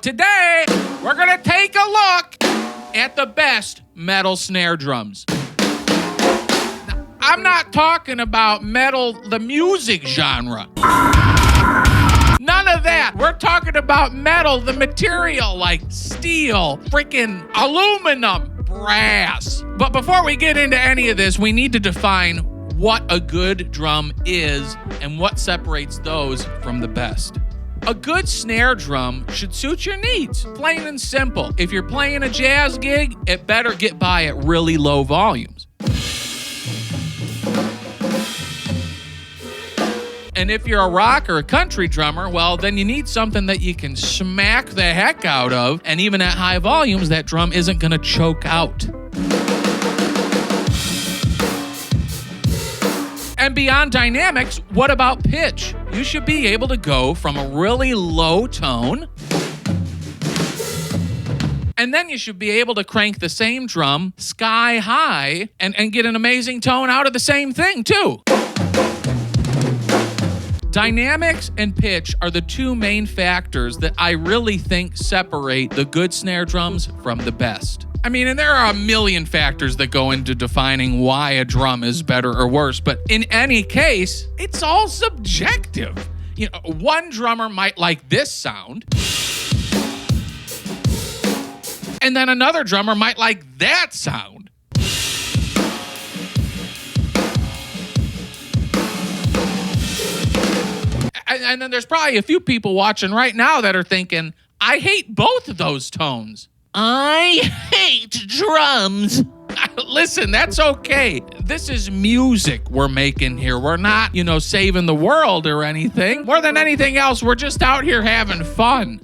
Today, we're gonna take a look at the best metal snare drums. Now, I'm not talking about metal, the music genre. None of that. We're talking about metal, the material, like steel, freaking aluminum, brass. But before we get into any of this, we need to define what a good drum is and what separates those from the best. A good snare drum should suit your needs, plain and simple. If you're playing a jazz gig, it better get by at really low volumes. And if you're a rock or a country drummer, well, then you need something that you can smack the heck out of, and even at high volumes, that drum isn't gonna choke out. And beyond dynamics, what about pitch? You should be able to go from a really low tone, and then you should be able to crank the same drum sky high and get an amazing tone out of the same thing too. Dynamics and pitch are the two main factors that I really think separate the good snare drums from the best. I mean, and there are a million factors that go into defining why a drum is better or worse, but in any case, it's all subjective. You know, one drummer might like this sound, and then another drummer might like that sound. And then there's probably a few people watching right now that are thinking, I hate both of those tones. I hate drums. Listen, that's okay. This is music we're making here. We're not, saving the world or anything. More than anything else, we're just out here having fun.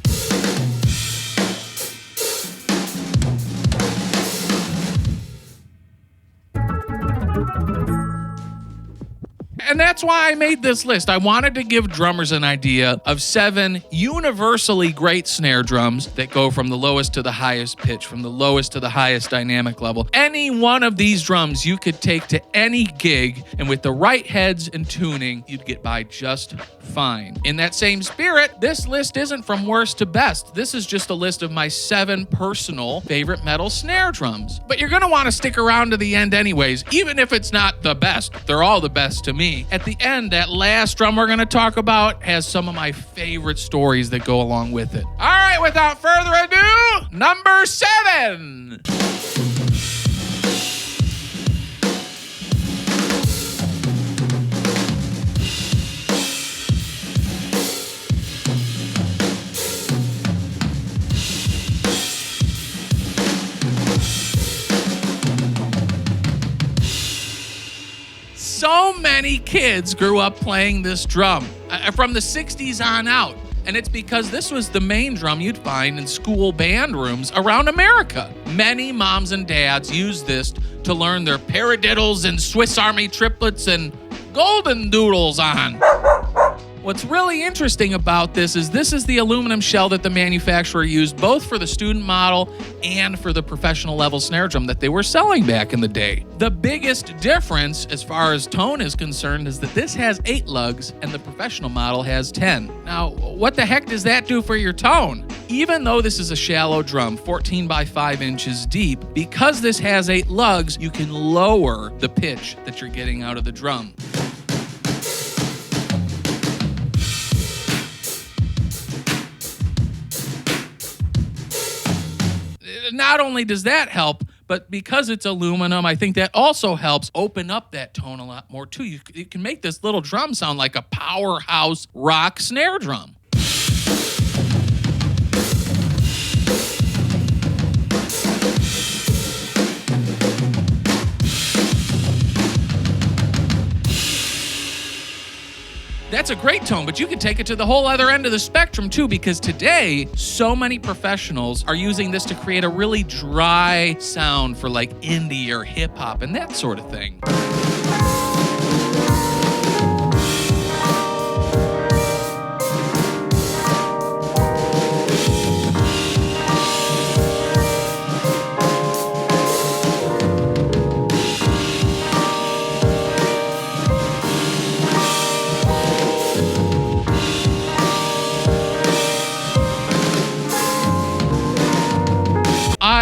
And that's why I made this list. I wanted to give drummers an idea of 7 universally great snare drums that go from the lowest to the highest pitch, from the lowest to the highest dynamic level. Any one of these drums you could take to any gig, and with the right heads and tuning, you'd get by just fine. In that same spirit, this list isn't from worst to best. This is just a list of my 7 personal favorite metal snare drums. But you're gonna wanna stick around to the end anyways, even if it's not the best. They're all the best to me. At the end, that last drum we're gonna talk about has some of my favorite stories that go along with it. All right, without further ado, number 7. So many kids grew up playing this drum from the 60s on out. And it's because this was the main drum you'd find in school band rooms around America. Many moms and dads used this to learn their paradiddles and Swiss Army triplets and golden doodles on. What's really interesting about this is the aluminum shell that the manufacturer used both for the student model and for the professional level snare drum that they were selling back in the day. The biggest difference as far as tone is concerned is that this has 8 lugs and the professional model has 10. Now, what the heck does that do for your tone? Even though this is a shallow drum, 14 by 5 inches deep, because this has 8 lugs, you can lower the pitch that you're getting out of the drum. Not only does that help, but because it's aluminum, I think that also helps open up that tone a lot more too. You can make this little drum sound like a powerhouse rock snare drum. That's a great tone, but you can take it to the whole other end of the spectrum too, because today, so many professionals are using this to create a really dry sound for like indie or hip hop and that sort of thing.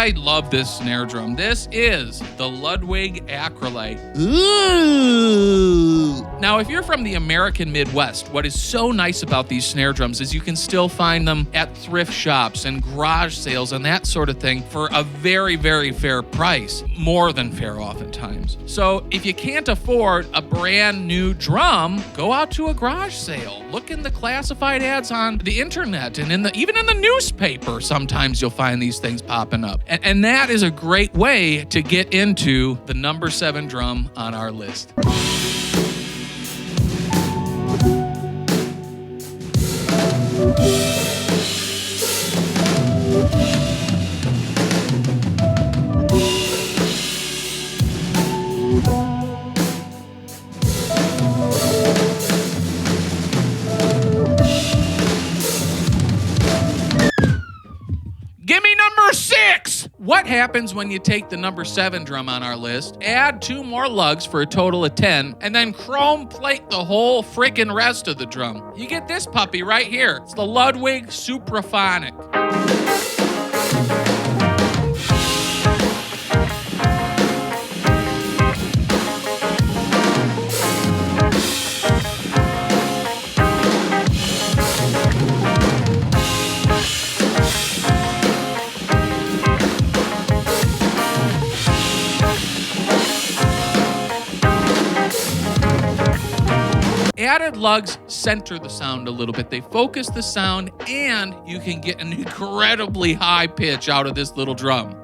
I love this snare drum. This is the Ludwig acrolite. Ooh. Now, if you're from the American Midwest, what is so nice about these snare drums is you can still find them at thrift shops and garage sales and that sort of thing for a very, very fair price. More than fair oftentimes. So if you can't afford a brand new drum, go out to a garage sale. Look in the classified ads on the internet and even in the newspaper. Sometimes you'll find these things popping up. And that is a great way to get into the number 7 drum on our list. Give me number 6! What happens when you take the number 7 drum on our list, add 2 more lugs for a total of 10, and then chrome plate the whole frickin' rest of the drum? You get this puppy right here. It's the Ludwig supraphonic. Added lugs center the sound a little bit. They focus the sound, and you can get an incredibly high pitch out of this little drum.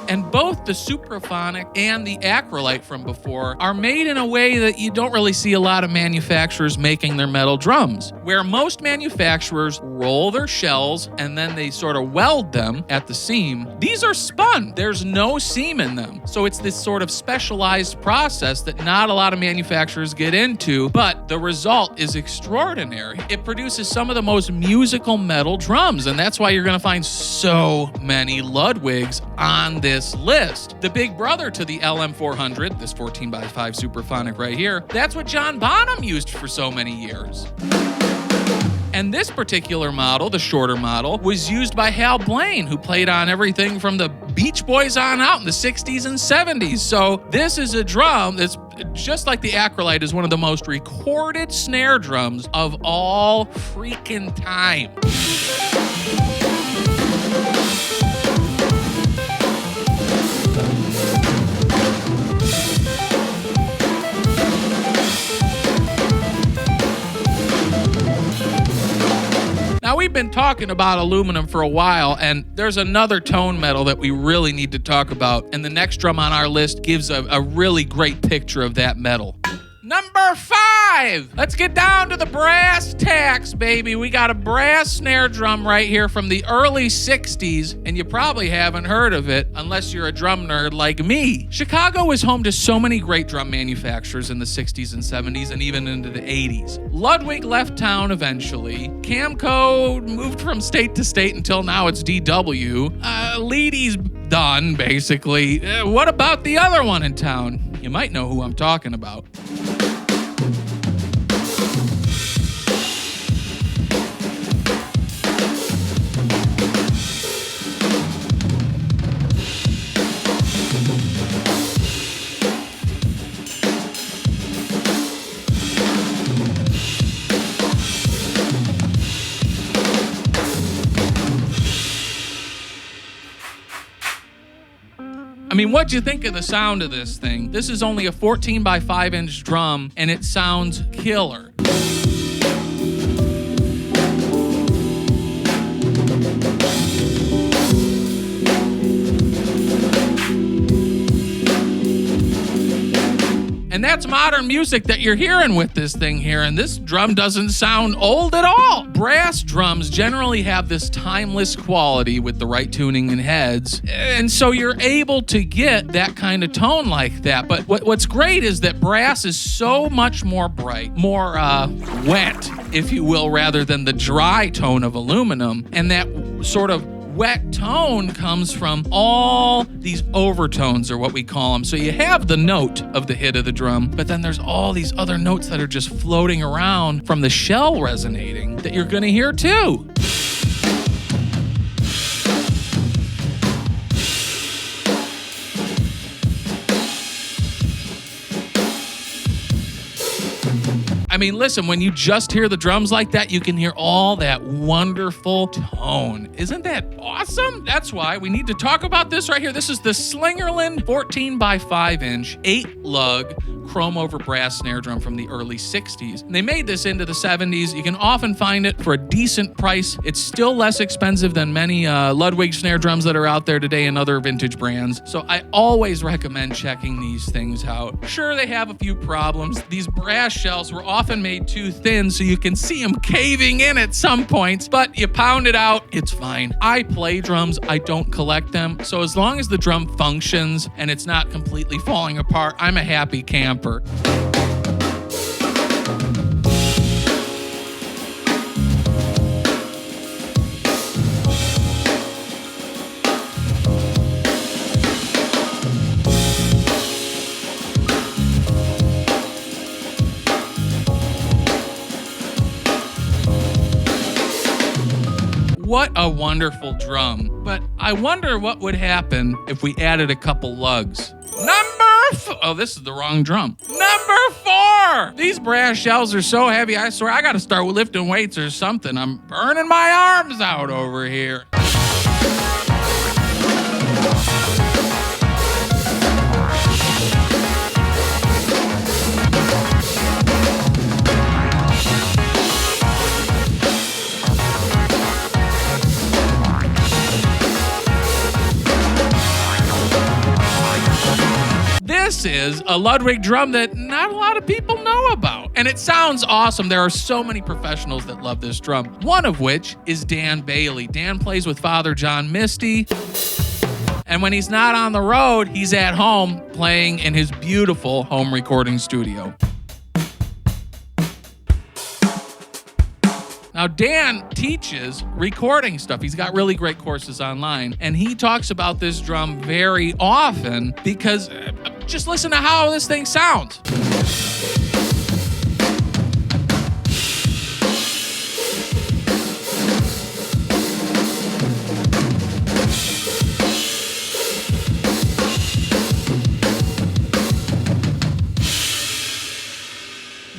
And both the supraphonic and the acrolite from before are made in a way that you don't really see a lot of manufacturers making their metal drums, where most manufacturers roll their shells and then they sort of weld them at the seam. These are spun. There's no seam in them. So it's this sort of specialized process that not a lot of manufacturers get into, but the result is extraordinary. It produces some of the most musical metal drums, and that's why you're going to find so many Ludwigs on this list. The big brother to the LM400, this 14x5 supraphonic right here, that's what John Bonham used for so many years. And this particular model, the shorter model, was used by Hal Blaine, who played on everything from the Beach Boys on out in the 60s and 70s. So this is a drum that's just like the acrolite, is one of the most recorded snare drums of all freaking time. Now, we've been talking about aluminum for a while, and there's another tone metal that we really need to talk about, and the next drum on our list gives a really great picture of that metal. Number 5! Let's get down to the brass tacks, baby. We got a brass snare drum right here from the early 60s, and you probably haven't heard of it unless you're a drum nerd like me. Chicago was home to so many great drum manufacturers in the 60s and 70s and even into the 80s. Ludwig left town eventually. Camco moved from state to state until now it's DW. Leedy's done, basically. What about the other one in town? You might know who I'm talking about. I mean, what'd you think of the sound of this thing? This is only a 14x5-inch drum, and it sounds killer. And that's modern music that you're hearing with this thing here, and this drum doesn't sound old at all. Brass drums generally have this timeless quality with the right tuning and heads, and so you're able to get that kind of tone like that. But what's great is that brass is so much more bright, more wet, if you will, rather than the dry tone of aluminum, and that sort of wet tone comes from all these overtones, or what we call them. So you have the note of the hit of the drum, but then there's all these other notes that are just floating around from the shell resonating that you're going to hear too. mean, listen, when you just hear the drums like that, you can hear all that wonderful tone. Isn't that awesome? That's why we need to talk about this right here. This is the Slingerland 14 by 5 inch, 8 lug chrome over brass snare drum from the early 60s. And they made this into the 70s. You can often find it for a decent price. It's still less expensive than many Ludwig snare drums that are out there today and other vintage brands. So I always recommend checking these things out. Sure, they have a few problems. These brass shells were often made too thin, so you can see them caving in at some points, but you pound it out, it's fine. I play drums, I don't collect them. So as long as the drum functions and it's not completely falling apart, I'm a happy camper. What a wonderful drum. But I wonder what would happen if we added a couple lugs. Oh, this is the wrong drum. Number 4! These brass shells are so heavy, I swear I gotta start lifting weights or something. I'm burning my arms out over here. This is a Ludwig drum that not a lot of people know about. And it sounds awesome. There are so many professionals that love this drum. One of which is Dan Bailey. Dan plays with Father John Misty. And when he's not on the road, he's at home playing in his beautiful home recording studio. Now, Dan teaches recording stuff. He's got really great courses online, and he talks about this drum very often because just listen to how this thing sounds.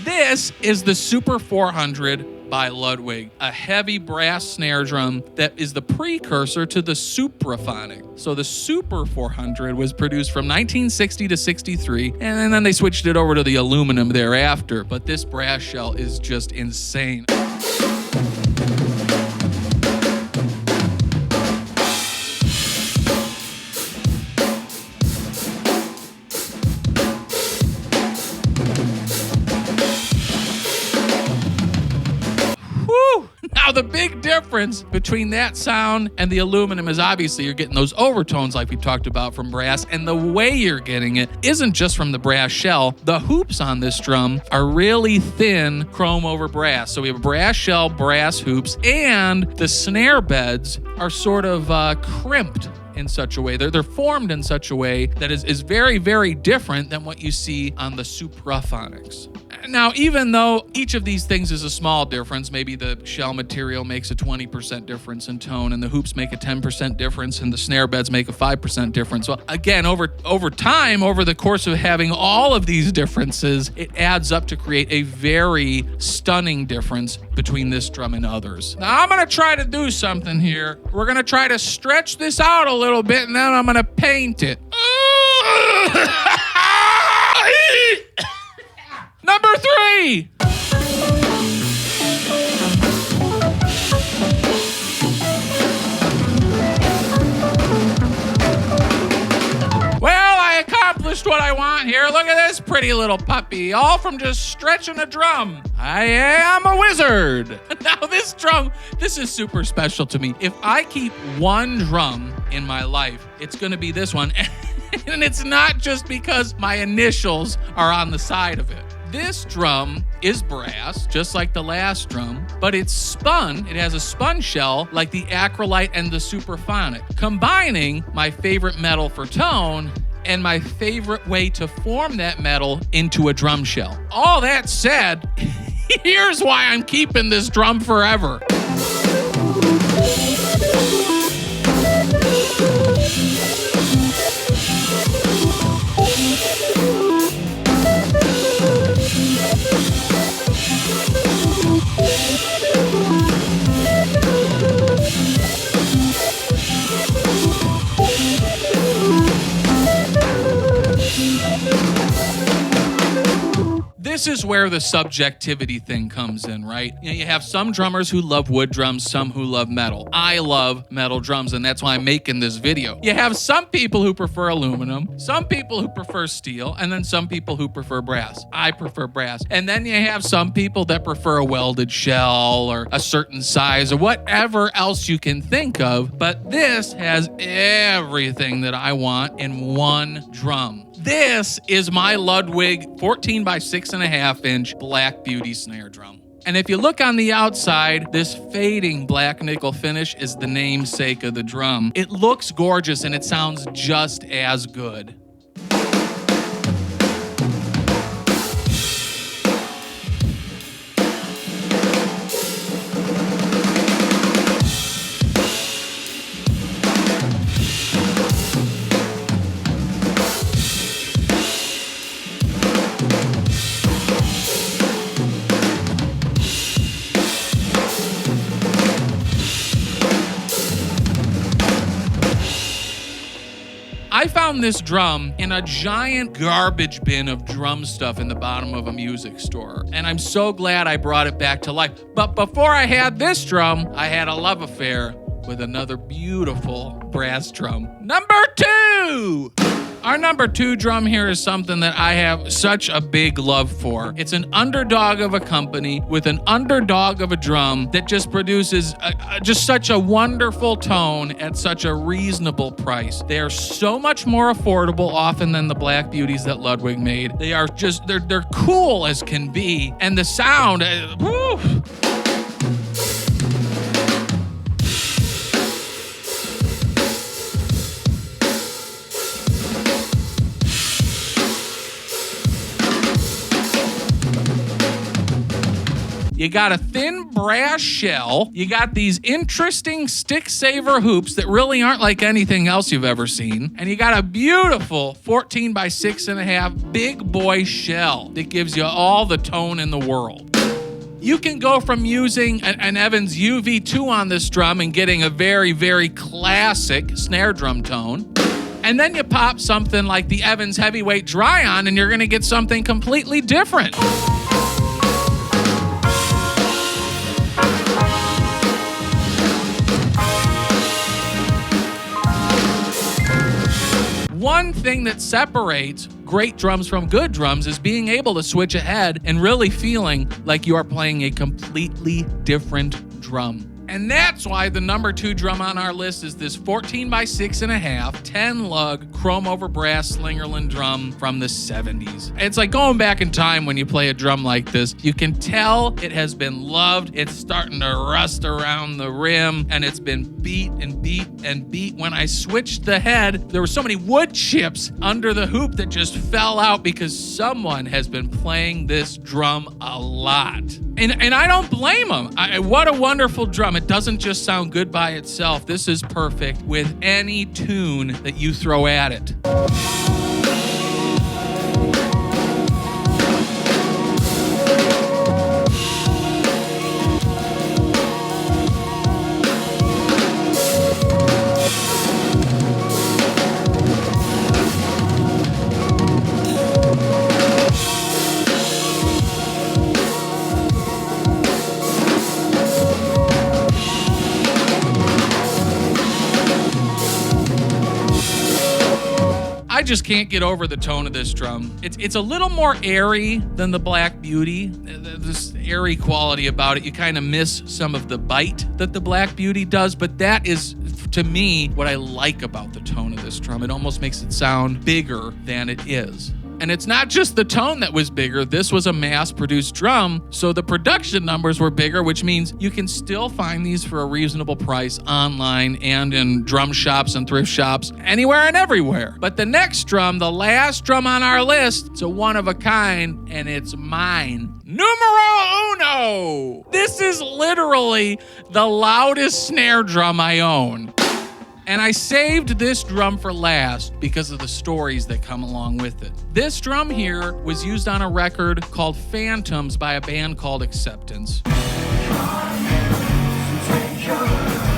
This is the Super 400 by Ludwig, a heavy brass snare drum that is the precursor to the supraphonic. So the Super 400 was produced from 1960 to 63, and then they switched it over to the aluminum thereafter. But this brass shell is just insane. Now, the big difference between that sound and the aluminum is obviously you're getting those overtones like we talked about from brass, and the way you're getting it isn't just from the brass shell. The hoops on this drum are really thin chrome over brass. So we have a brass shell, brass hoops, and the snare beds are sort of crimped in such a way. They're formed in such a way that is very, very different than what you see on the supraphonics. Now, even though each of these things is a small difference, maybe the shell material makes a 20% difference in tone, and the hoops make a 10% difference, and the snare beds make a 5% difference. Well, again, over time, over the course of having all of these differences, it adds up to create a very stunning difference between this drum and others. Now, I'm gonna try to do something here. We're gonna try to stretch this out a little bit, and then I'm gonna paint it. Number 3. Well, I accomplished what I want here. Look at this pretty little puppy, all from just stretching a drum. I am a wizard. Now this drum, this is super special to me. If I keep one drum in my life, it's gonna be this one. And it's not just because my initials are on the side of it. This drum is brass, just like the last drum, but it's spun. It has a spun shell like the acrolite and the supraphonic, combining my favorite metal for tone and my favorite way to form that metal into a drum shell. All that said, here's why I'm keeping this drum forever. this is where the subjectivity thing comes in, right? You know, you have some drummers who love wood drums, some who love metal. I love metal drums, and that's why I'm making this video. You have some people who prefer aluminum, some people who prefer steel, and then some people who prefer brass. I prefer brass. And then you have some people that prefer a welded shell or a certain size or whatever else you can think of. But this has everything that I want in one drum. This is my Ludwig 14 by 6.5 inch Black Beauty snare drum. And if you look on the outside, this fading black nickel finish is the namesake of the drum. It looks gorgeous and it sounds just as good. I found this drum in a giant garbage bin of drum stuff in the bottom of a music store, and I'm so glad I brought it back to life. But before I had this drum, I had a love affair with another beautiful brass drum. Number 2! Our number 2 drum here is something that I have such a big love for. It's an underdog of a company with an underdog of a drum that just produces just such a wonderful tone at such a reasonable price. They are so much more affordable often than the Black Beauties that Ludwig made. They are just, they're cool as can be. And the sound, woo! You got a thin brass shell. You got these interesting stick saver hoops that really aren't like anything else you've ever seen. And you got a beautiful 14 by 6.5 big boy shell that gives you all the tone in the world. You can go from using an Evans UV2 on this drum and getting a very, very classic snare drum tone. And then you pop something like the Evans Heavyweight Dry-On and you're gonna get something completely different. One thing that separates great drums from good drums is being able to switch ahead and really feeling like you are playing a completely different drum. And that's why the number 2 drum on our list is this 14 by 6.5, 10 lug chrome over brass Slingerland drum from the 70s. It's like going back in time when you play a drum like this. You can tell it has been loved. It's starting to rust around the rim and it's been beat and beat and beat. When I switched the head, there were so many wood chips under the hoop that just fell out because someone has been playing this drum a lot. And I don't blame them. What a wonderful drum. It doesn't just sound good by itself. This is perfect with any tune that you throw at it. I just can't get over the tone of this drum. It's a little more airy than the Black Beauty. This airy quality about it, you kind of miss some of the bite that the Black Beauty does, but that is, to me, what I like about the tone of this drum. It almost makes it sound bigger than it is. And it's not just the tone that was bigger. This was a mass-produced drum, so the production numbers were bigger, which means you can still find these for a reasonable price online and in drum shops and thrift shops, anywhere and everywhere. But the next drum, the last drum on our list, it's a one-of-a-kind, and it's mine. Numero uno! This is literally the loudest snare drum I own. And I saved this drum for last because of the stories that come along with it. This drum here was used on a record called Phantoms by a band called Acceptance.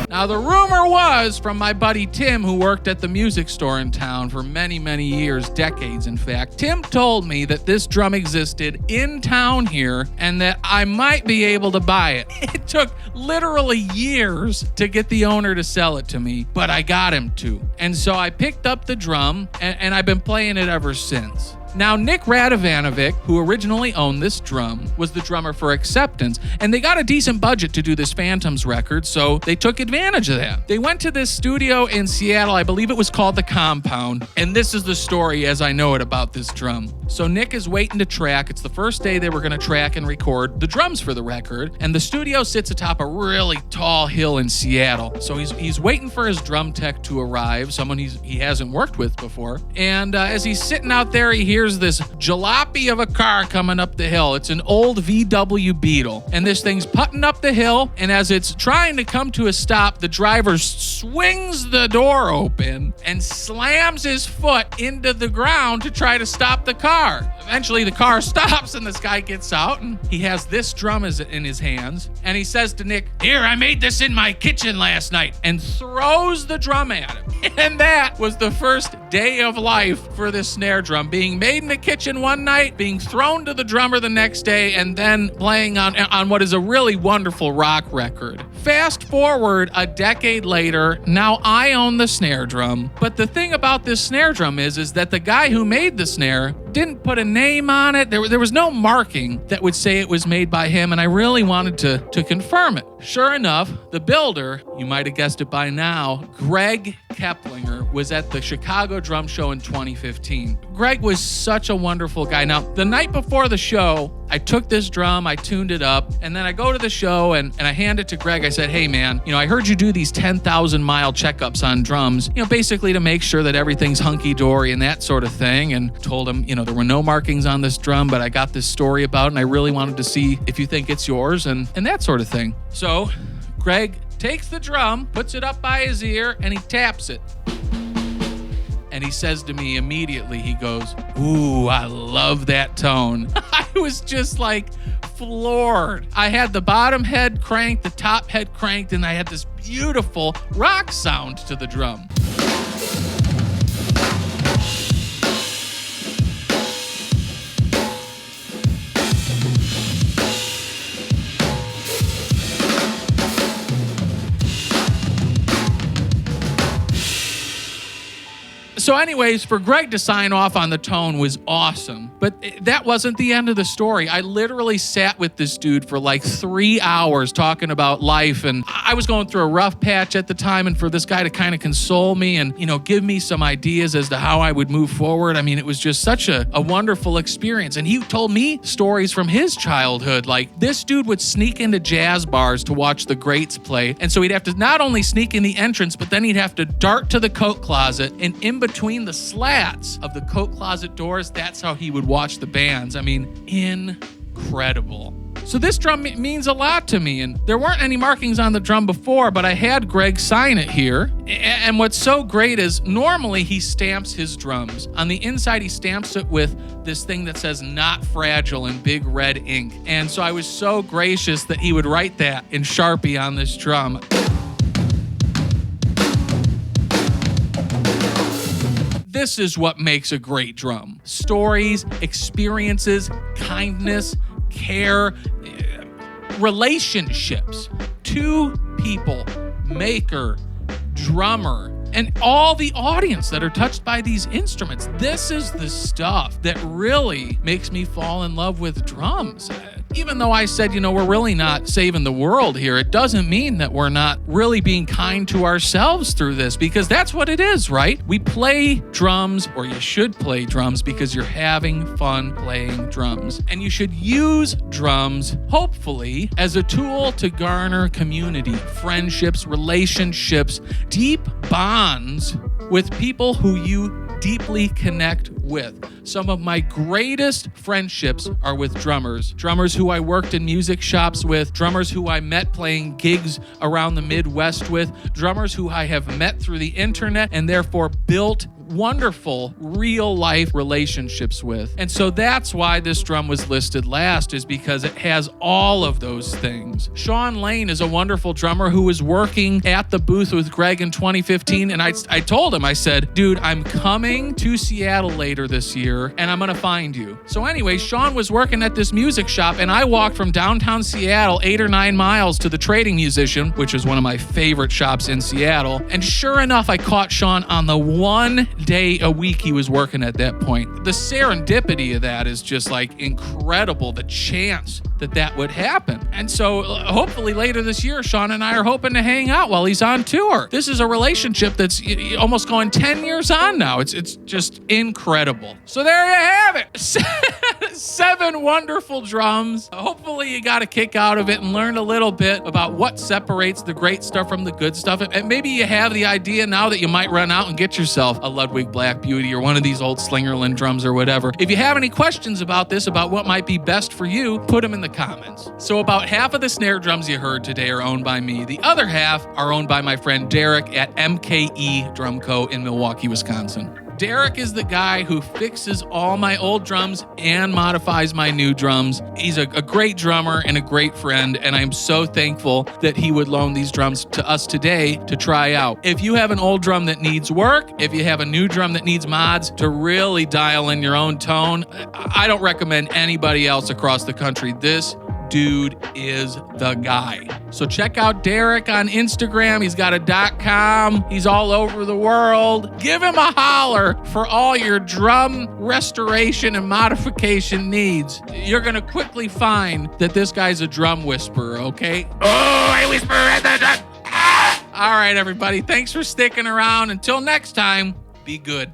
Now Now, the rumor was from my buddy Tim, who worked at the music store in town for many, many years, decades in fact. Tim told me that this drum existed in town here and that I might be able to buy it. It took literally years to get the owner to sell it to me, but I got him to. And so I picked up the drum and I've been playing it ever since. Now, Nick Radovanovic, who originally owned this drum, was the drummer for Acceptance, and they got a decent budget to do this Phantoms record, so they took advantage of that. They went to this studio in Seattle, I believe it was called The Compound, and this is the story as I know it about this drum. So Nick is waiting to track. It's the first day they were going to track and record the drums for the record, and the studio sits atop a really tall hill in Seattle. So he's waiting for his drum tech to arrive, someone he hasn't worked with before, and as he's sitting out there, he hears this jalopy of a car coming up the hill. It's an old VW Beetle, and this thing's putting up the hill, and as it's trying to come to a stop, the driver swings the door open and slams his foot into the ground to try to stop the car. Eventually, the car stops, and this guy gets out, and he has this drum in his hands, and he says to Nick, "Here, I made this in my kitchen last night," and throws the drum at him. And that was the first day of life for this snare drum, being made in the kitchen one night, being thrown to the drummer the next day, and then playing on what is a really wonderful rock record. Fast forward a decade later, now I own the snare drum, but the thing about this snare drum is that the guy who made the snare didn't put a name on it. There was no marking that would say it was made by him, and I really wanted to confirm it. Sure enough, the builder, you might have guessed it by now, Greg Keplinger, was at the Chicago Drum Show in 2015. Greg was such a wonderful guy. Now, the night before the show, I took this drum, I tuned it up, and then I go to the show and I hand it to Greg. I said, "Hey man, I heard you do these 10,000 mile checkups on drums, basically to make sure that everything's hunky-dory and that sort of thing," and told him, there were no markings on this drum, but I got this story about it and I really wanted to see if you think it's yours and that sort of thing. So Greg takes the drum, puts it up by his ear, and he taps it. And he says to me immediately, he goes, "Ooh, I love that tone." I was just like floored. I had the bottom head cranked, the top head cranked, and I had this beautiful rock sound to the drum. So anyways, for Greg to sign off on the tone was awesome, but that wasn't the end of the story. I literally sat with this dude for like 3 hours talking about life, and I was going through a rough patch at the time, and for this guy to kind of console me and, give me some ideas as to how I would move forward. I mean, it was just such a wonderful experience. And he told me stories from his childhood. Like, this dude would sneak into jazz bars to watch the greats play, and so he'd have to not only sneak in the entrance, but then he'd have to dart to the coat closet, and in between the slats of the coat closet doors, that's how he would watch the bands. I mean, incredible. So this drum means a lot to me, and there weren't any markings on the drum before, but I had Greg sign it here. And what's so great is normally he stamps his drums. On the inside, he stamps it with this thing that says "Not Fragile" in big red ink. And so I was so gracious that he would write that in Sharpie on this drum. This is what makes a great drum. Stories, experiences, kindness, care, relationships. Two people, maker, drummer, and all the audience that are touched by these instruments. This is the stuff that really makes me fall in love with drums. Even though I said, we're really not saving the world here, it doesn't mean that we're not really being kind to ourselves through this, because that's what it is, right? We play drums, or you should play drums, because you're having fun playing drums. And you should use drums, hopefully, as a tool to garner community, friendships, relationships, deep bonds with people who you deeply connect with. Some of my greatest friendships are with drummers who I worked in music shops with, drummers who I met playing gigs around the Midwest with, drummers who I have met through the internet and therefore built wonderful real life relationships with. And so that's why this drum was listed last, is because it has all of those things. Sean Lane is a wonderful drummer who was working at the booth with Greg in 2015. And I told him, I said, dude, I'm coming to Seattle later this year and I'm going to find you. So anyway, Sean was working at this music shop and I walked from downtown Seattle 8 or 9 miles to the Trading Musician, which is one of my favorite shops in Seattle. And sure enough, I caught Sean on the one day a week he was working at that point. The serendipity of that is just like incredible, the chance that would happen. And so hopefully later this year, Sean and I are hoping to hang out while he's on tour. This is a relationship that's almost going 10 years on now. It's just incredible. So there you have it. 7 wonderful drums. Hopefully you got a kick out of it and learned a little bit about what separates the great stuff from the good stuff. And maybe you have the idea now that you might run out and get yourself a Ludwig Black Beauty or one of these old Slingerland drums or whatever. If you have any questions about this, about what might be best for you, put them in the comments. So about half of the snare drums you heard today are owned by me. The other half are owned by my friend Derek at MKE Drum Co. in Milwaukee, Wisconsin. Derek is the guy who fixes all my old drums and modifies my new drums. He's a great drummer and a great friend, and I'm so thankful that he would loan these drums to us today to try out. If you have an old drum that needs work, if you have a new drum that needs mods to really dial in your own tone, I don't recommend anybody else across the country. This dude is the guy. So check out Derek on Instagram. He's got a .com. He's all over the world. Give him a holler for all your drum restoration and modification needs. You're going to quickly find that this guy's a drum whisperer, okay? Oh, I whisper at the drum. Ah! All right, everybody. Thanks for sticking around. Until next time, be good.